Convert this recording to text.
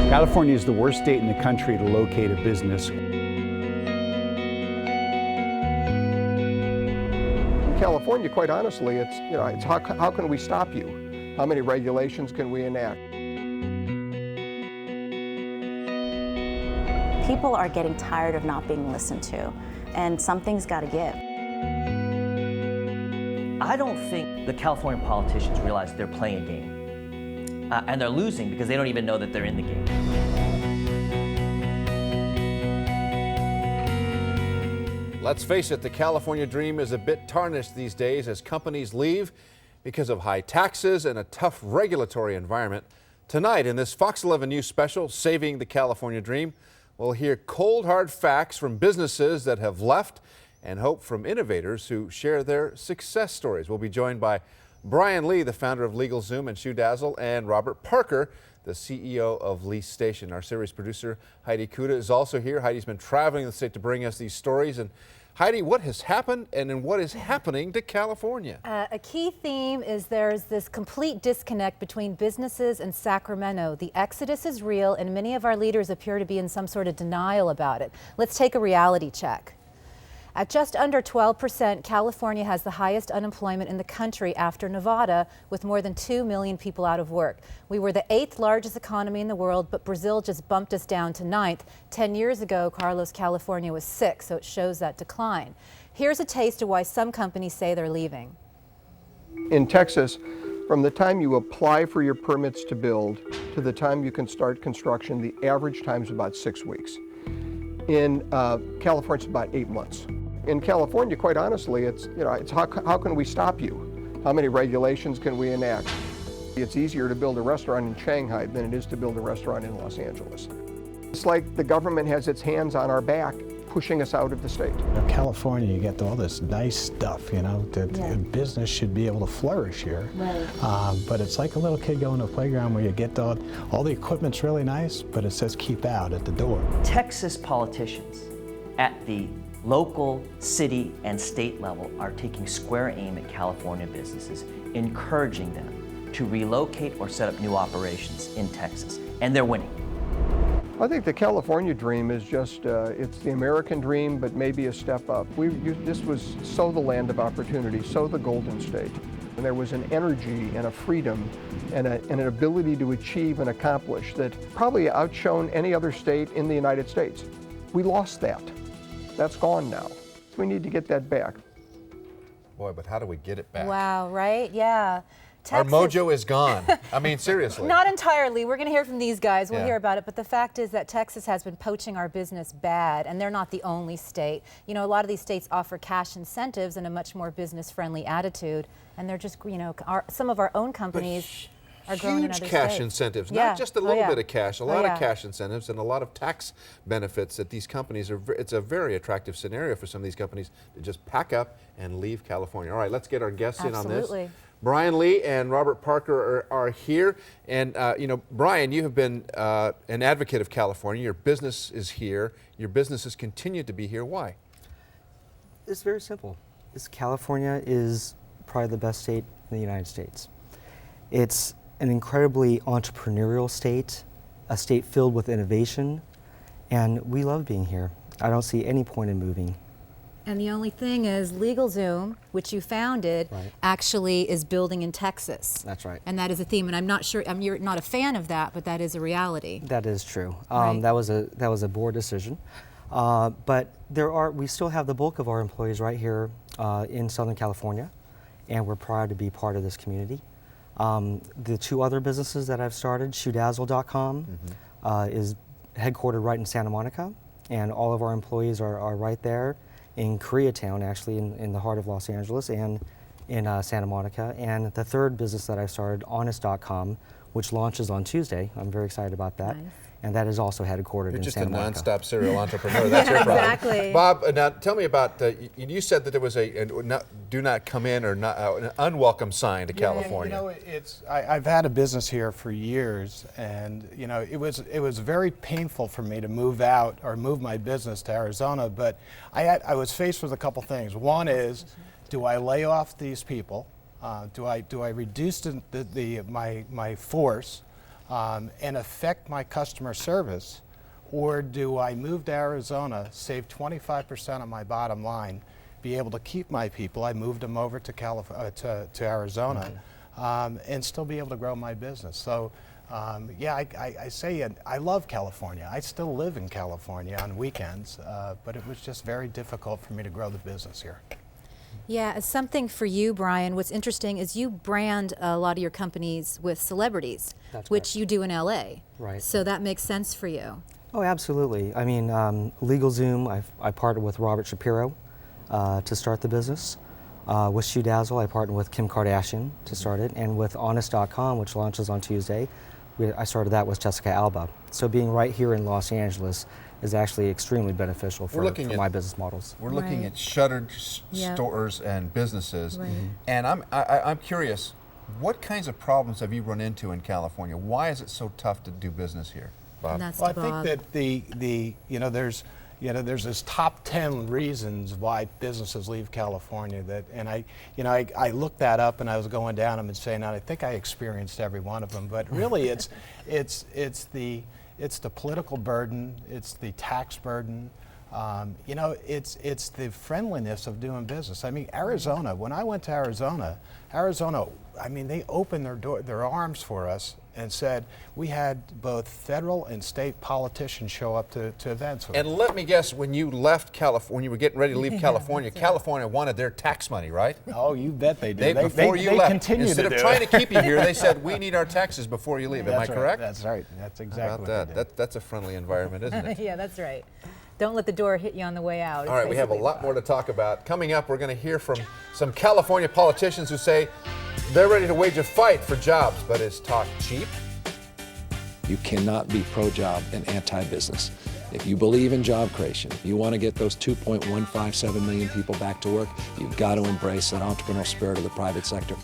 California is the worst state in the country to locate a business. In California, quite honestly, it's how can we stop you? How many regulations can we enact? People are getting tired of not being listened to, and something's got to give. I don't think the California politicians realize they're playing a game. And they're losing because they don't even know that they're in the game. Let's face it, the California dream is a bit tarnished these days as companies leave because of high taxes and a tough regulatory environment. Tonight in this Fox 11 News special, Saving the California Dream, we'll hear cold hard facts from businesses that have left and hope from innovators who share their success stories. We'll be joined by Brian Lee, the founder of LegalZoom and ShoeDazzle, and Robert Parker, the CEO of LeaseStation. Our series producer, Heidi Kuda, is also here. Heidi's been traveling the state to bring us these stories. And Heidi, what has happened and what is happening to California? A key theme is there's this complete disconnect between businesses and Sacramento. The exodus is real, and many of our leaders appear to be in some sort of denial about it. Let's take a reality check. At just under 12%, California has the highest unemployment in the country after Nevada, with more than 2 million people out of work. We were the 8th largest economy in the world, but Brazil just bumped us down to 9th. 10 years ago, Carlos, California was 6th, so it shows that decline. Here's a taste of why some companies say they're leaving. In Texas, from the time you apply for your permits to build to the time you can start construction, the average time is about 6 weeks. In California, it's about 8 months. In California, quite honestly, it's how can we stop you? How many regulations can we enact? It's easier to build a restaurant in Shanghai than it is to build a restaurant in Los Angeles. It's like the government has its hands on our back, pushing us out of the state. In California, you get all this nice stuff, that business should be able to flourish here. Right. But it's like a little kid going to a playground where you get all the equipment's really nice, but it says keep out at the door. Texas politicians at the local, city, and state level are taking square aim at California businesses, encouraging them to relocate or set up new operations in Texas, and they're winning. I think the California dream is just, it's the American dream, but maybe a step up. This was so the land of opportunity, so the Golden State. And there was an energy and a freedom and an ability to achieve and accomplish that probably outshone any other state in the United States. We lost that. That's gone now. We need to get that back. Boy, but how do we get it back? Wow, right? Yeah. Our mojo is gone. I mean, seriously. Not entirely. We're going to hear from these guys. We'll Yeah. hear about it. But the fact is that Texas has been poaching our business bad, and they're not the only state. A lot of these states offer cash incentives and a much more business-friendly attitude, and they're just, some of our own companies are growing in other huge cash states. incentives, Yeah. not just a little yeah. bit of cash, a lot yeah. of cash incentives and a lot of tax benefits that these companies are. It's a very attractive scenario for some of these companies to just pack up and leave California. All right, let's get our guests in on this. Absolutely. Brian Lee and Robert Parker are here. And, Brian, you have been an advocate of California. Your business is here. Your businesses continue to be here. Why? It's very simple. California is probably the best state in the United States. It's an incredibly entrepreneurial state, a state filled with innovation, and we love being here. I don't see any point in moving. And the only thing is LegalZoom, which you founded, actually is building in Texas. That's right. And that is a theme, and I'm not sure, you're not a fan of that, but that is a reality. That is true. Right. That was a board decision. But we still have the bulk of our employees right here in Southern California, and we're proud to be part of this community. The two other businesses that I've started, ShoeDazzle.com, is headquartered right in Santa Monica, and all of our employees are right there in Koreatown, actually in the heart of Los Angeles, and in Santa Monica. And the third business that I started, Honest.com, which launches on Tuesday. I'm very excited about that. Nice. And that is also headquartered in Santa Monica. You're just a nonstop serial entrepreneur. That's your problem. Exactly. Bob, now tell me about, you said that there was a do not come in or not, an unwelcome sign to California. I've had a business here for years, and it was very painful for me to move out or move my business to Arizona, but I was faced with a couple things. One is, do I lay off these people Do I reduce my force and affect my customer service, or do I move to Arizona, save 25% of my bottom line, be able to keep my people? I moved them over to Arizona, and still be able to grow my business. So. Yeah, I say I love California. I still live in California on weekends, but it was just very difficult for me to grow the business here. Yeah, as something for you, Brian, what's interesting is you brand a lot of your companies with celebrities, That's which correct. you do in LA. Right. So that makes sense for you. Oh, absolutely. I mean, LegalZoom, I partnered with Robert Shapiro to start the business. With Shoe Dazzle, I partnered with Kim Kardashian to start it, and with Honest.com, which launches on Tuesday, I started that with Jessica Alba. So being right here in Los Angeles is actually extremely beneficial for my business models. We're looking Right. at shuttered Yep. stores and businesses, Right. and I'm curious, what kinds of problems have you run into in California? Why is it so tough to do business here, Bob? And that's Well, I to think Bob. that there's this top 10 reasons why businesses leave California I looked that up and I was going down them and saying, I think I experienced every one of them, but really it's the political burden, it's the tax burden, it's the friendliness of doing business. I mean, Arizona, when I went to Arizona, I mean, they opened their arms for us and said, we had both federal and state politicians show up to events. And let me guess, when you left California, when you were getting ready to leave California, California wanted their tax money, right? Oh, you bet they did. Before you they left, continue instead to of do trying it. to keep you here, they said, we need our taxes before you leave. Am I That's right. correct? That's right. That's How exactly about what they did. That's a friendly environment, isn't it? Yeah, that's right. Don't let the door hit you on the way out. All right, we have a lot more to talk about. Coming up, we're going to hear from some California politicians who say they're ready to wage a fight for jobs, but is talk cheap? You cannot be pro-job and anti-business. If you believe in job creation, if you want to get those 2.157 million people back to work, you've got to embrace that entrepreneurial spirit of the private sector.